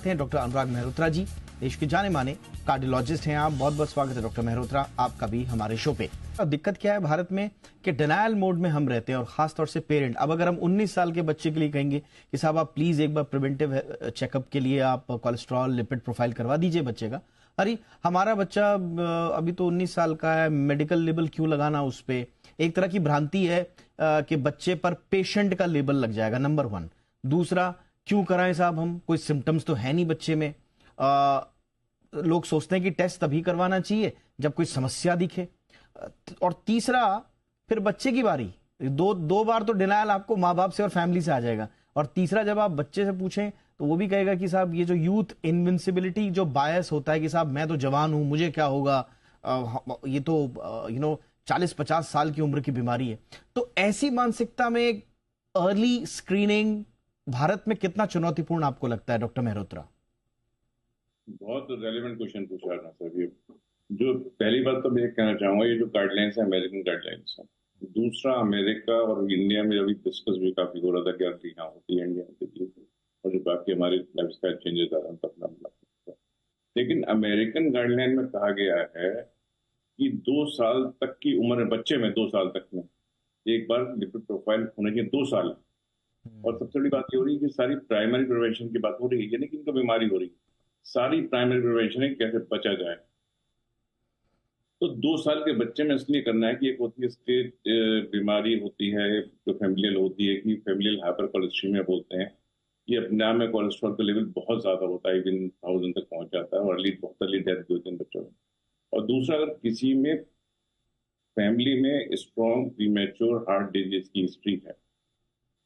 रखते हैं डॉक्टर अनुराग मेहरोत्रा जी। देश के जाने माने कार्डियोलॉजिस्ट हैं आप। बहुत बहुत स्वागत है डॉक्टर मेहरोत्रा आपका भी हमारे शो पे। दिक्कत क्या है भारत में कि डिनायल मोड में हम रहते हैं, और खासतौर से पेरेंट। अब अगर हम 19 साल के बच्चे के लिए कहेंगे कि साहब आप प्लीज एक बार प्रिवेंटिव चेकअप के लिए आप कोलेस्ट्रॉल लिपिड प्रोफाइल करवा दीजिए बच्चे का, अरे हमारा बच्चा अभी तो 19 साल का है, मेडिकल लेबल क्यों लगाना उस पे। एक तरह की भ्रांति है कि बच्चे पर पेशेंट का लेबल लग जाएगा, नंबर 1। दूसरा, क्यों कराएं साहब, हम कोई सिम्टम्स तो है नहीं बच्चे में। लोग सोचते हैं कि टेस्ट तभी करवाना चाहिए जब कोई समस्या दिखे। और तीसरा, फिर बच्चे की बारी, दो बार तो डिनायल आपको माँ बाप से और फैमिली से आ जाएगा। और तीसरा, जब आप बच्चे से पूछें तो वो भी कहेगा कि साहब ये जो यूथ इनविंसिबिलिटी जो बायस होता है कि साहब मैं तो जवान हूं, मुझे क्या होगा, ये तो 40-50 साल की उम्र की बीमारी है। तो ऐसी मानसिकता में अर्ली स्क्रीनिंग भारत में कितना चुनौतीपूर्ण आपको लगता है डॉक्टर मेहरोत्रा? बहुत रेलेवेंट क्वेश्चन पूछा है ना सर। ये जो पहली बात तो मैं कहना चाहूंगा, ये जो गाइडलाइंस है अमेरिकन गाइडलाइंस है। दूसरा, अमेरिका और इंडिया में अभी डिस्कस भी काफी हो रहा था कि अगर यहाँ होती है इंडिया में, और जो बाकी हमारे लाइफस्टाइल चेंजेस आ रहे हैं तब ना। लेकिन अमेरिकन गाइडलाइन में कहा गया है कि 2 साल तक की उम्र है बच्चे में, 2 साल तक में एक बार लिपिड प्रोफाइल होने के 2 साल। और सबसे बड़ी बात ये हो रही है कि सारी प्राइमरी प्रिवेंशन की बात हो रही है, यानी कि इनको बीमारी हो रही है, सारी प्राइमरी प्रिवेंशन है कैसे बचा जाए। तो 2 साल के बच्चे में इसलिए करना है कि एक होती है स्टेट बीमारी होती है जो फैमिलियल होती है, कि फैमिलियल हाइपर कोलेस्ट्रीमिया बोलते हैं। ये अपने आप में कोलेस्ट्रॉल का लेवल बहुत ज्यादा होता है, इवन 1000 तक पहुंच जाता है, और बहुत अर्ली डेथ भी होती है बच्चों में। और दूसरा, अगर किसी में फैमिली में स्ट्रॉन्ग प्रीमेच्योर हार्ट डिजीज की हिस्ट्री है,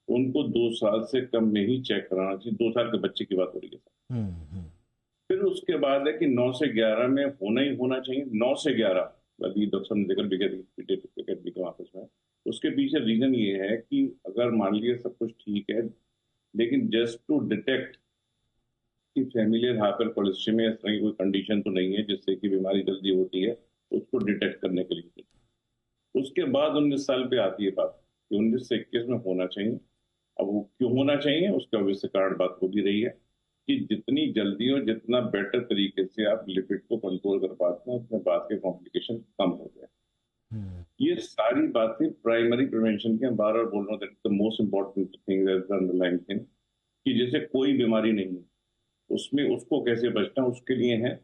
उनको 2 साल से कम में ही चेक कराना चाहिए। 2 साल के बच्चे की बात हो रही है। फिर उसके बाद है कि 9 से 11 में होना ही होना चाहिए। 9 से 11 अभी डॉक्टर ने देखकर वापस में। उसके पीछे रीजन ये है कि अगर मान लीजिए सब कुछ ठीक है, लेकिन जस्ट टू डिटेक्ट कि फैमिलियल हाइपर कोलेस्ट्रेमिया इस तरह की कोई कंडीशन तो नहीं है जिससे कि बीमारी जल्दी होती है, उसको डिटेक्ट करने के लिए। उसके बाद 19 साल पे आती है बात कि 19 से 21 में होना चाहिए। अब वो क्यों होना चाहिए, उसका अवश्य कारण बात हो भी रही है कि जितनी जल्दी और जितना बेटर तरीके से आप लिपिड को कंट्रोल कर पाते हैं, उसमें बात के कॉम्प्लिकेशन कम हो जाए। ये सारी बातें प्राइमरी प्रिवेंशन के, बार बार बोल रहा हूँ, that the most important thing is the underlying thing, कि जैसे कोई बीमारी नहीं है उसमें उसको कैसे बचना, उसके लिए है।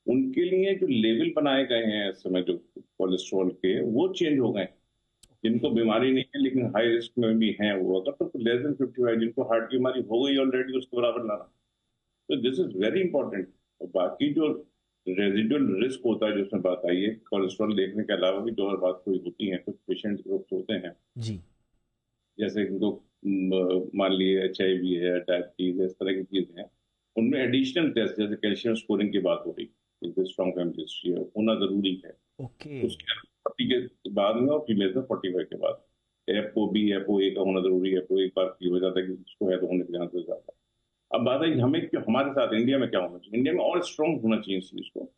उनके लिए जो लेवल बनाए गए हैं इस समय जो कोलेस्ट्रॉल के, वो चेंज हो गए। जिनको बीमारी नहीं है लेकिन हाई रिस्क में भी हैं, वो अगर तो लेस देन 55, जिनको हार्ट की बीमारी हो गई ऑलरेडी, उसके बराबर लाना। तो दिस इज वेरी इंपॉर्टेंट। और बाकी जो रेजिडुअल रिस्क होता है जो उसमें बात आई है, कोलेस्ट्रॉल देखने के अलावा भी जो और बात कोई होती है, कुछ पेशेंट ग्रुप्स होते हैं जी, जैसे इनको मान लिए HIV है, डायबिटीज, इस तरह की चीजें हैं, उनमें एडिशनल टेस्ट जैसे कैल्शियम स्कोरिंग की बात हो रही है, स्ट्रॉन्ग फैमिली हिस्ट्री है, होना जरूरी है। उसके 40 के बाद में और फीमेल में 45 के बाद FOB FOA का होना जरूरी है। FOA एक बार की हो जाता है कि उसको है तो होने के चांसेस ज्यादा। अब बात है हमें क्यों, हमारे साथ इंडिया में क्या होना चाहिए। इंडिया में और स्ट्रॉन्ग होना चाहिए इस चीज को।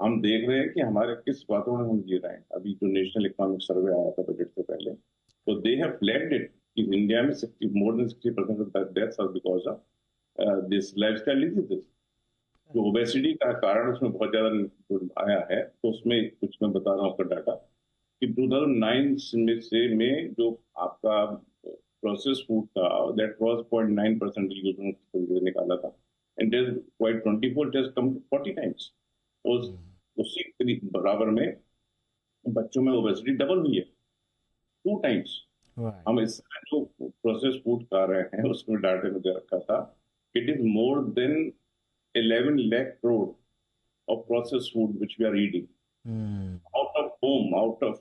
हम देख रहे हैं कि हमारे किस वातावरण में हम जी रहे हैं। अभी जो नेशनल इकोनॉमिक सर्वे आया था बजट से पहले, तो दे हैव फ्लैग्ड इट कि इंडिया में more than 60% of deaths are because of this lifestyle diseases. जो ओबेसिटी का कारण उसमें बहुत ज्यादा आया है, तो उसमें कुछ मैं बता रहा हूँ आपका डाटा कि 2009 में जो आपका प्रोसेस फूड था, दैट वाज 0.9% यूज निकाला था, and it is quite 24, it has come to 40 times. उसी बराबर में बच्चों में ओबेसिटी डबल हुई है, 2 टाइम्स। हम इस जो प्रोसेस फूड खा रहे हैं उसमें डाटा में दे रखा था, it is more than 11 lakh crore of processed food which we are eating out of home, out of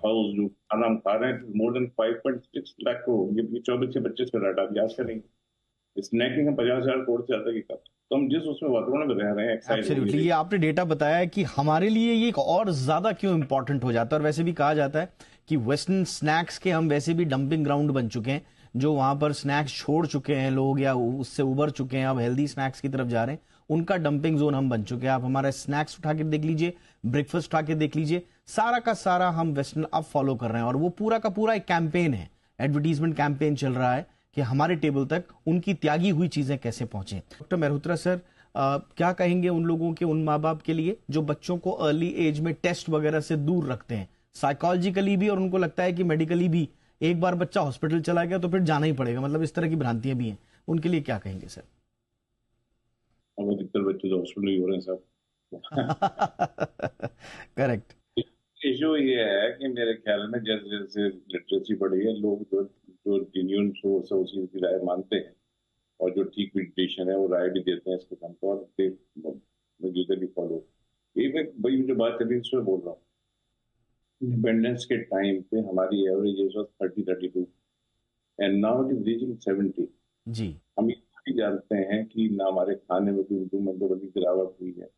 house। जो खाना हम खा रहे हैं, more than 5.6 lakh crore। ये 24 से 25 का डाटा भी आज करेंगे। स्नैकिंग हम 50,000 करोड़ से ज्यादा की करते हैं। तो हम जिस उसमें वातावरण में रह रहे हैं, एब्सोल्युटली, ये आपने डेटा बताया है कि हमारे लिए ये एक और ज्यादा क्यों इंपॉर्टेंट हो जाता है। और वैसे भी कहा जाता है कि वेस्टर्न स्नैक्स के हम वैसे भी डंपिंग ग्राउंड बन चुके हैं। जो वहां पर स्नैक्स छोड़ चुके हैं लोग या उससे उबर चुके हैं, अब हेल्दी स्नैक्स की तरफ जा रहे हैं, उनका डंपिंग जोन हम बन चुके हैं। आप हमारा स्नैक्स उठा के देख लीजिए, ब्रेकफास्ट उठा के देख लीजिए, सारा का सारा हम वेस्टर्न अब फॉलो कर रहे हैं। और वो पूरा का पूरा एक कैंपेन है, एडवर्टीजमेंट कैंपेन चल रहा है कि हमारे टेबल तक उनकी त्यागी हुई चीजें कैसे पहुंचे। डॉक्टर मेहरोत्रा सर, क्या कहेंगे उन लोगों के, उन माँ बाप के लिए जो बच्चों को अर्ली एज में टेस्ट वगैरह से दूर रखते हैं, साइकोलॉजिकली भी, और उनको लगता है कि मेडिकली भी एक बार बच्चा हॉस्पिटल चला गया तो फिर जाना ही पड़ेगा, मतलब इस तरह की भ्रांतियां भी हैं, उनके लिए क्या कहेंगे सर? अब अधिकतर बच्चे तो हॉस्पिटल ही हो रहे हैं सब। करेक्ट। इशू ये है कि मेरे ख्याल में जैसे जैसे लिटरेसी बढ़ी है, लोग जो जो जेन्युइन सोर्स है उसी की राय मानते हैं, और जो ठीक डिसीजन है वो राय भी देते हैं इसके साथ, और यूजली फॉलो। ये मैं वही जो बात अभी इसमें बोल रहा हूँ, इंडिपेंडेंस के टाइम पे हमारी average age was 30-32 and now it is reaching 70। जी। हम ये भी जानते हैं कि ना हमारे खाने में कोई इम्प्रूवमेंट और बड़ी गिरावट हुई है।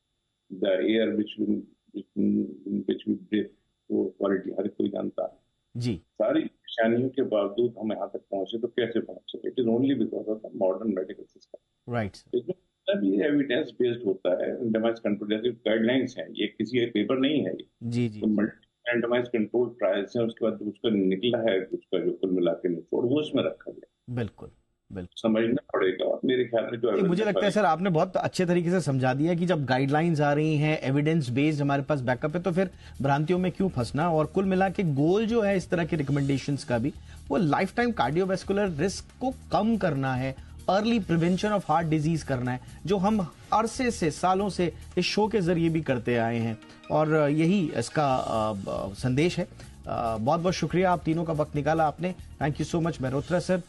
The air which we breathe, वो क्वालिटी हर कोई जानता है। जी। सारी परेशानियों के बावजूद हम यहाँ तक पहुंचे, तो कैसे पहुंचे? It is only because of the modern medical system. Right. इसमें सब ये एविडेंस बेस्ड होता है, रैंडमाइज्ड कंट्रोल जैसे गाइडलाइंस हैं, ये किसी एक पेपर नहीं है। जी जी। तो रैंडमाइज्ड कंट्रोल ट्रायल्स हैं, उसके बाद उसका निकला है, उसका जो कुल मिला के निचोड़ वो इसमें रखा गया। बिल्कुल बिल्कुल समझना पड़ेगा। और मेरे ख्याल में जो मुझे लगता है सर आपने बहुत अच्छे तरीके से समझा दिया कि जब गाइडलाइंस आ रही हैं, एविडेंस बेस्ड हमारे पास बैकअप है, तो फिर भ्रांतियों में क्यों फंसना। और कुल मिला के गोल जो है इस तरह के रिकमेंडेशंस का भी, वो लाइफ टाइम कार्डियोवैस्कुलर रिस्क को कम करना है, early prevention of heart disease करना है, जो हम अरसे से, सालों से इस शो के जरिए भी करते आए हैं, और यही इसका संदेश है। बहुत बहुत शुक्रिया, आप तीनों का वक्त निकाला आपने। Thank you so much Mehrotra sir.